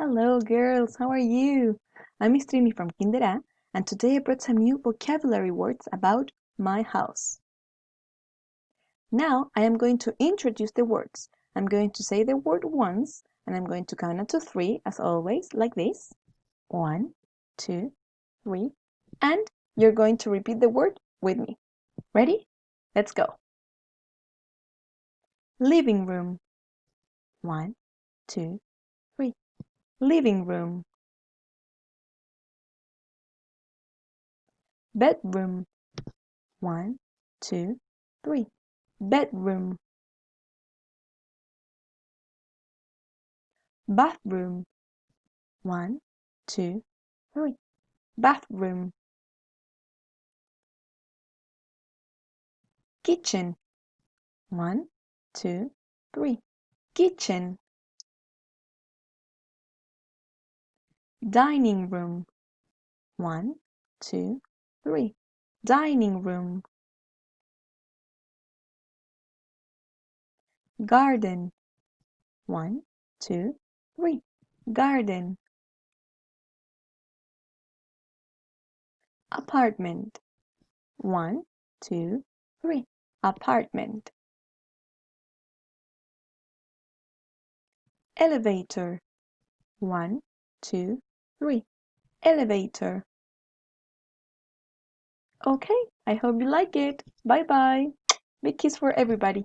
Hello, girls. How are you? I'm Miss Trini from Kinder A, and today I brought some new vocabulary words about my house. Now I am going to introduce the words. I'm going to say the word once, and I'm going to count until 3, as always, like this. 1, 2, 3, and you're going to repeat the word with me. Ready? Let's go. Living room. 1, 2, 3. Living room. Bedroom. 1, 2, 3. Bedroom. Bathroom. 1, 2, 3. Bathroom. Kitchen. 1, 2, 3. Kitchen. Dining room. 1, 2, 3. Dining room. Garden. 1, 2, 3. Garden. Apartment. 1, 2, 3. Apartment. Elevator. 1, 2, 3. Elevator. Okay, I hope you like it. Bye bye. Big kiss for everybody.